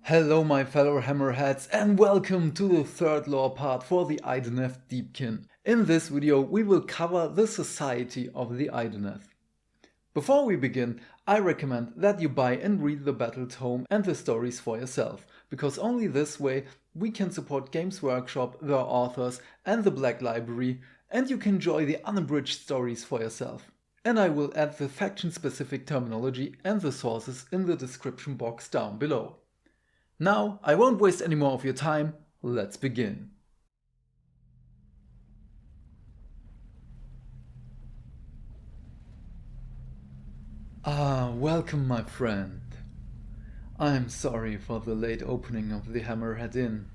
Hello my fellow hammerheads and welcome to the third lore part for the Idoneth Deepkin. In this video we will cover the society of the Idoneth. Before we begin, I recommend that you buy and read the Battletome and the stories for yourself, because only this way we can support Games Workshop, their authors and the Black Library, and you can enjoy the unabridged stories for yourself. And I will add the faction-specific terminology and the sources in the description box down below. Now, I won't waste any more of your time, let's begin. Welcome my friend. I'm sorry for the late opening of the Hammerhead Inn.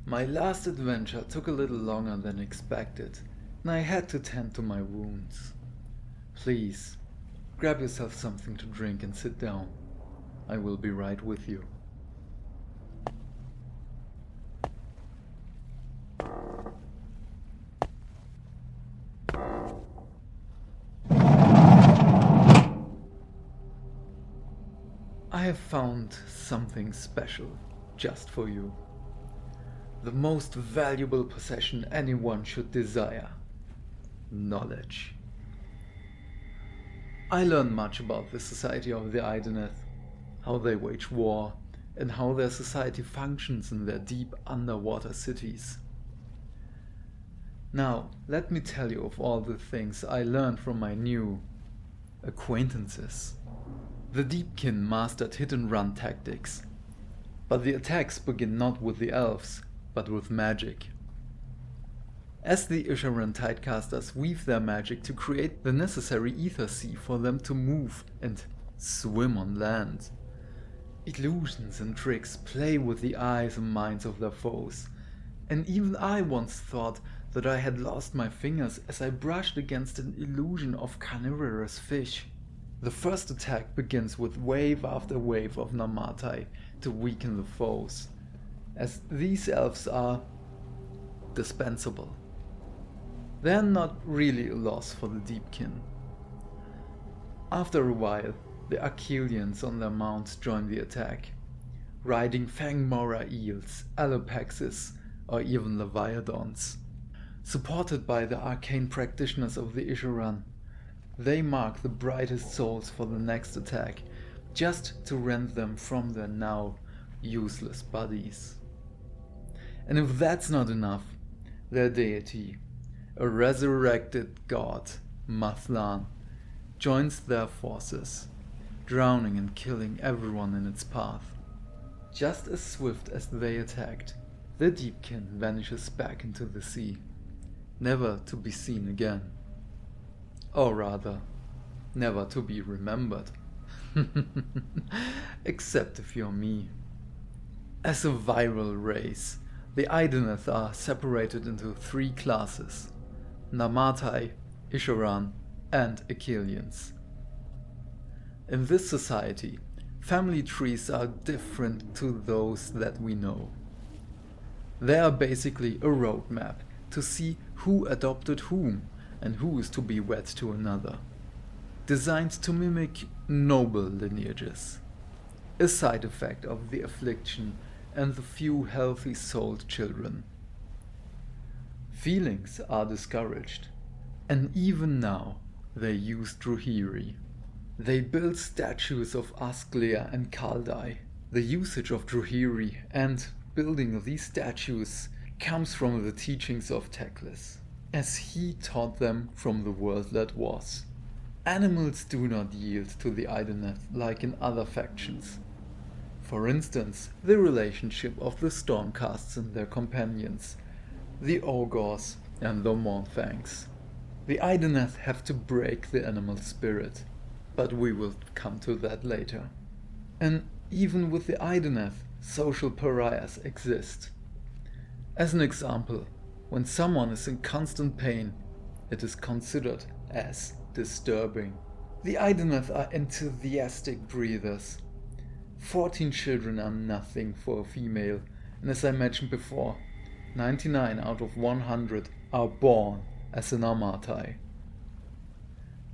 My last adventure took a little longer than expected, and I had to tend to my wounds. Please, grab yourself something to drink and sit down. I will be right with you. I have found something special just for you. The most valuable possession anyone should desire. Knowledge. I learned much about the society of the Idoneth, how they wage war, and how their society functions in their deep underwater cities. Now, let me tell you of all the things I learned from my new acquaintances. The Deepkin mastered hit-and-run tactics, but the attacks begin not with the elves, but with magic. As the Isharann tidecasters weave their magic to create the necessary ether sea for them to move and swim on land. Illusions and tricks play with the eyes and minds of their foes, and even I once thought that I had lost my fingers as I brushed against an illusion of carnivorous fish. The first attack begins with wave after wave of Namastir to weaken the foes, as these elves are dispensable. They are not really a loss for the Deepkin. After a while, the Archelians on their mounts join the attack, riding Fangmora eels, Alopexes, or even Leviathans. Supported by the arcane practitioners of the Isharann, they mark the brightest souls for the next attack, just to rend them from their now useless bodies. And if that's not enough, their deity, a resurrected god, Mathlan, joins their forces, drowning and killing everyone in its path. Just as swift as they attacked, the Deepkin vanishes back into the sea, never to be seen again. Or rather, never to be remembered. Except if you're me. As a viral race, the Idoneth are separated into three classes: Namastir, Isharann, and Archelians. In this society, family trees are different to those that we know. They are basically a roadmap to see who adopted whom and who is to be wed to another, designed to mimic noble lineages, a side effect of the affliction and the few healthy-souled children. Feelings are discouraged, and even now they use Druhírí. They build statues of asglir and caldai. The usage of Druhírí and building these statues comes from the teachings of Teclis, as he taught them from the world that was. Animals do not yield to the Idoneth like in other factions. For instance, the relationship of the Stormcasts and their companions, the Ogres and the Mournfangs. The Idoneth have to break the animal spirit, but we will come to that later. And even with the Idoneth, social pariahs exist. As an example, when someone is in constant pain, it is considered as disturbing. The Idoneth are enthusiastic breathers. 14 children are nothing for a female, and as I mentioned before, 99 out of 100 are born as an Namastir.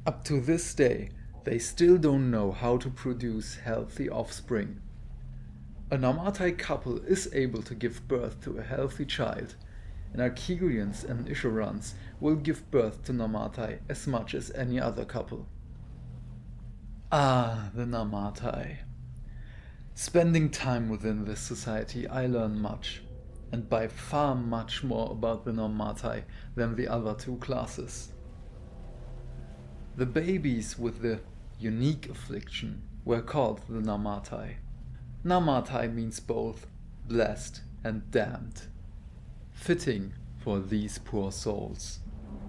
Up to this day, they still don't know how to produce healthy offspring. A Namartai couple is able to give birth to a healthy child, and Archelians and Isharanns will give birth to Namartai as much as any other couple. Ah, the Namartai. Spending time within this society, I learn much, and by far much more about the Namartai than the other two classes. The babies with the unique affliction were called the Namartai. Namartai means both blessed and damned. Fitting for these poor souls.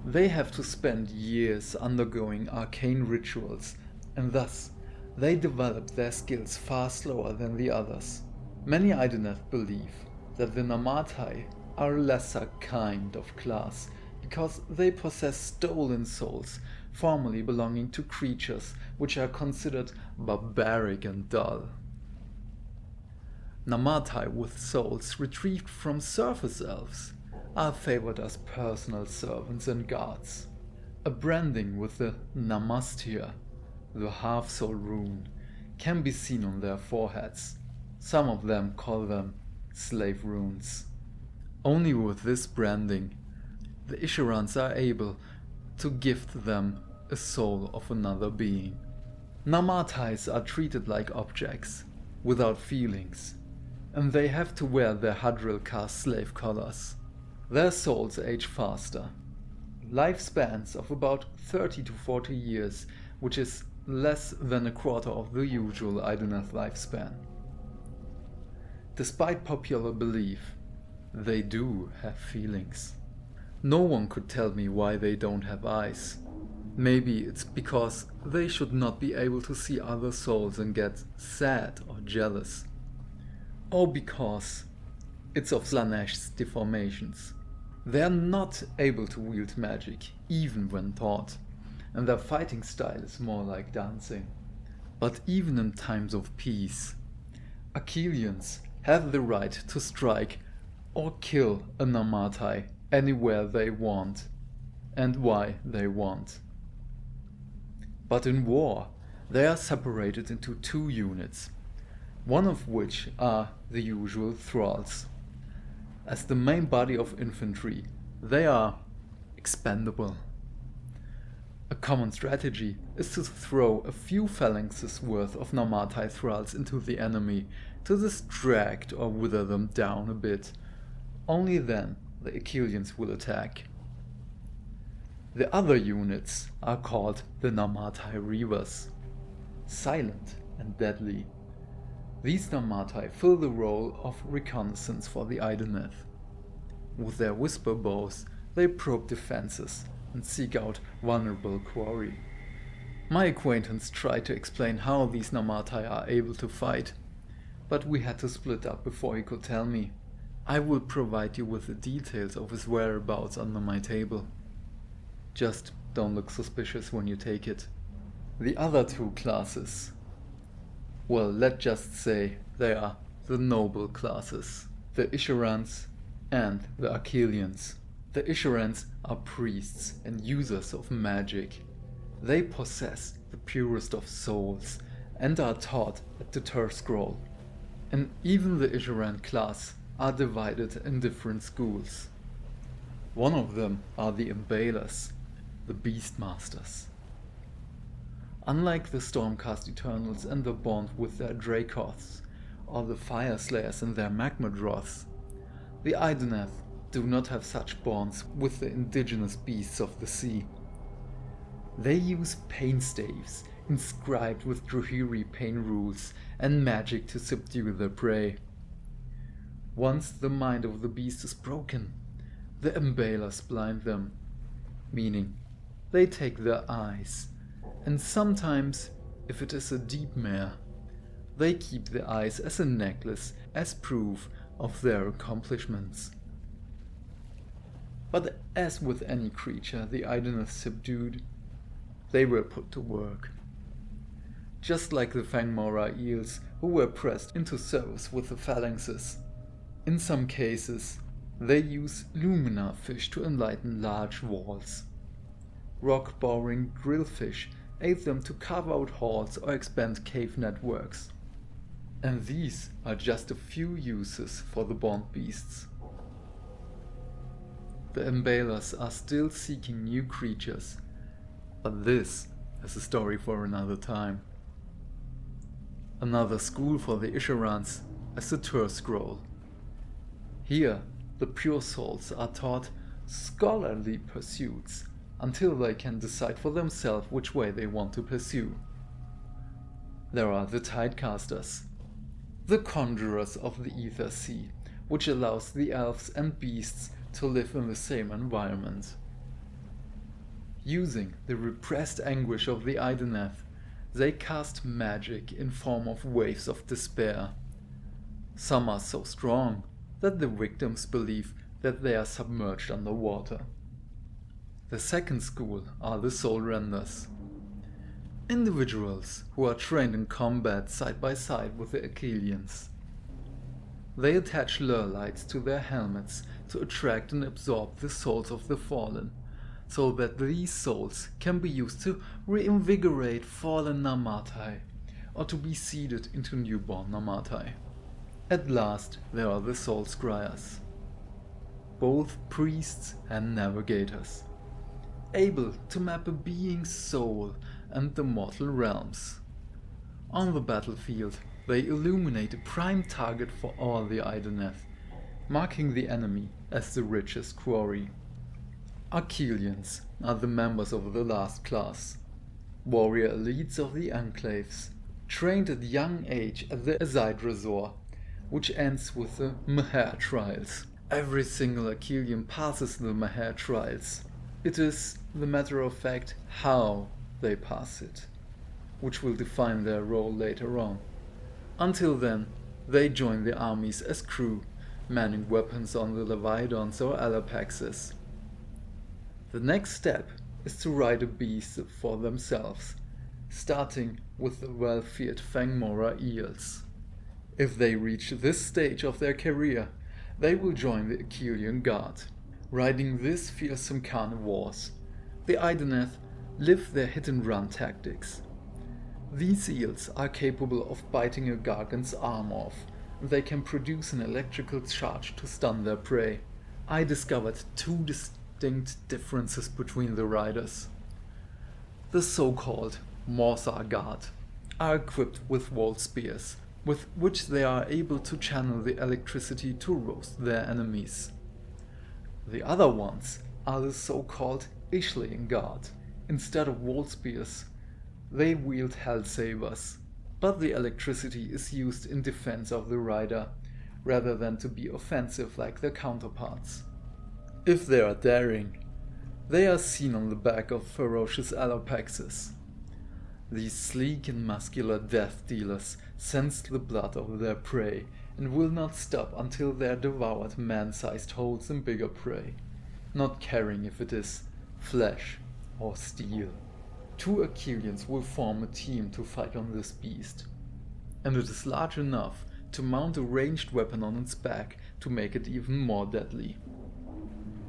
They have to spend years undergoing arcane rituals, and thus they develop their skills far slower than the others. Many Idoneth believe that the Namartai are a lesser kind of class because they possess stolen souls formerly belonging to creatures which are considered barbaric and dull. Namartai with souls retrieved from surface elves are favored as personal servants and guards. A branding with the Namastir, the half-soul rune, can be seen on their foreheads. Some of them call them slave-runes. Only with this branding, the Isharanns are able to gift them a soul of another being. Namartais are treated like objects, without feelings, and they have to wear their Hadril caste slave collars. Their souls age faster. Lifespans of about 30 to 40 years, which is less than a quarter of the usual Idoneth lifespan. Despite popular belief, they do have feelings. No one could tell me why they don't have eyes. Maybe it's because they should not be able to see other souls and get sad or jealous. Or because it's of Slaanesh deformations. They are not able to wield magic, even when taught, and their fighting style is more like dancing. But even in times of peace, Archelians have the right to strike or kill a Namartai anywhere they want, and why they want. But in war, they are separated into two units, one of which are the usual thralls. As the main body of infantry, they are expendable. A common strategy is to throw a few phalanxes worth of Namartai thralls into the enemy to distract or wither them down a bit. Only then the Archelians will attack. The other units are called the Namartai Reavers. Silent and deadly. These Namartai fill the role of reconnaissance for the Idoneth. With their whisper bows, they probe defenses and seek out vulnerable quarry. My acquaintance tried to explain how these Namartai are able to fight, but we had to split up before he could tell me. I will provide you with the details of his whereabouts under my table. Just don't look suspicious when you take it. The other two classes, well, let's just say they are the noble classes, the Isharanns and the Archelians. The Isharanns are priests and users of magic. They possess the purest of souls and are taught at the Túrscroll. And even the Isharann class are divided in different schools. One of them are the Embailors, the Beastmasters. Unlike the Stormcast Eternals and the bond with their Dracoths, or the Fire Slayers and their Magmadroths, the Idoneth do not have such bonds with the indigenous beasts of the sea. They use pain staves inscribed with Druhírí pain rules and magic to subdue their prey. Once the mind of the beast is broken, the Embailors blind them, meaning they take their eyes, and sometimes, if it is a deep Mhair, they keep the eyes as a necklace as proof of their accomplishments. But as with any creature the Idoneth subdued, they were put to work. Just like the Fangmora eels who were pressed into service with the phalanxes. In some cases, they use lumina fish to enlighten large walls. Rock-boring drillfish aid them to carve out halls or expand cave networks. And these are just a few uses for the Bond Beasts. The Embailors are still seeking new creatures, but this is a story for another time. Another school for the Isharanns is the Túrscroll. Here, the pure souls are taught scholarly pursuits until they can decide for themselves which way they want to pursue. There are the Tidecasters, the conjurers of the Ether Sea, which allows the elves and beasts to live in the same environment. Using the repressed anguish of the Idoneth, they cast magic in form of waves of despair. Some are so strong that the victims believe that they are submerged underwater. The second school are the Soul Renders. Individuals who are trained in combat side by side with the Achilleans. They attach lure lights to their helmets to attract and absorb the souls of the fallen, so that these souls can be used to reinvigorate fallen Namastir, or to be seeded into newborn Namastir. At last there are the Soul Scryers, both priests and navigators, able to map a being's soul and the mortal realms. On the battlefield, they illuminate a prime target for all the Idoneth, marking the enemy as the richest quarry. Achilleans are the members of the last class, warrior elites of the enclaves, trained at young age at the Asydrazor, which ends with the Mhair trials. Every single Achillean passes the Mhair trials. It is the matter of fact how they pass it, which will define their role later on. Until then, they join the armies as crew, manning weapons on the Leviathans or Alapexes. The next step is to ride a beast for themselves, starting with the well-feared Fangmora eels. If they reach this stage of their career, they will join the Achillean Guard. Riding these fearsome carnivores, the Idoneth live their hit-and-run tactics. These eels are capable of biting a Gargan's arm off, and they can produce an electrical charge to stun their prey. I discovered two distinct differences between the riders. The so-called Morsa Guard are equipped with wall spears, with which they are able to channel the electricity to roast their enemies. The other ones are the so-called Isharann Guard. Instead of wall spears, they wield hell sabers, but the electricity is used in defense of the rider, rather than to be offensive like their counterparts. If they are daring, they are seen on the back of ferocious Alapexes. These sleek and muscular death dealers sense the blood of their prey and will not stop until they are devoured man-sized holes in bigger prey, not caring if it is flesh or steel. Two Achilleans will form a team to fight on this beast, and it is large enough to mount a ranged weapon on its back to make it even more deadly.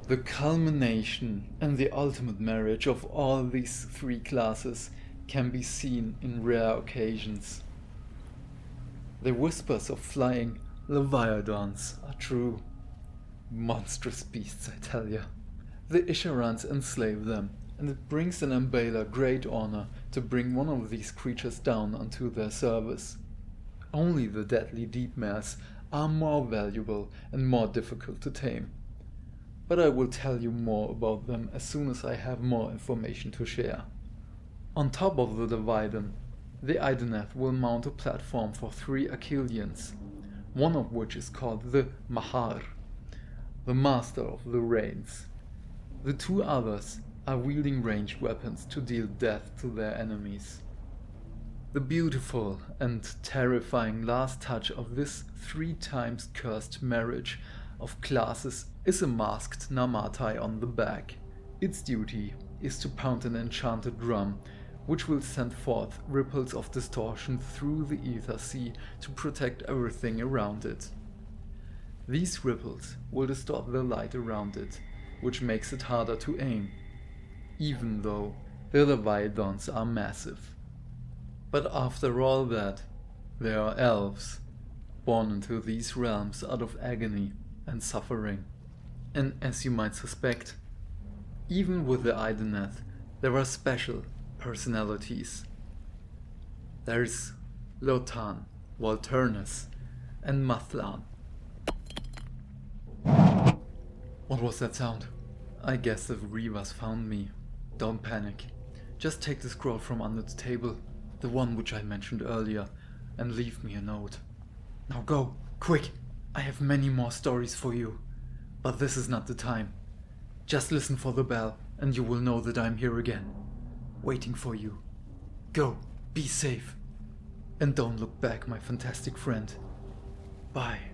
The culmination and the ultimate marriage of all these three classes can be seen in rare occasions. The whispers of flying Leviathans are true. Monstrous beasts, I tell ya. The Isharanns enslave them, and it brings an Embailor great honor to bring one of these creatures down onto their service. Only the deadly deep mares are more valuable and more difficult to tame. But I will tell you more about them as soon as I have more information to share. On top of the Leviathan, the Idoneth will mount a platform for three Achilleans, one of which is called the Mhair, the master of the reins. The two others are wielding ranged weapons to deal death to their enemies. The beautiful and terrifying last touch of this 3 times cursed marriage of classes is a masked Namastir on the back. Its duty is to pound an enchanted drum, which will send forth ripples of distortion through the ether sea to protect everything around it. These ripples will distort the light around it, which makes it harder to aim, even though the Leviathans are massive. But after all that, they are elves, born into these realms out of agony and suffering. And as you might suspect, even with the Idoneth, there are special personalities. There's Lotan, Walternus, and Mathlan. What was that sound? I guess the Reavers found me. Don't panic. Just take the scroll from under the table, the one which I mentioned earlier, and leave me a note. Now go, quick! I have many more stories for you. But this is not the time. Just listen for the bell, and you will know that I'm here again, waiting for you. Go, be safe. And don't look back, my fantastic friend. Bye.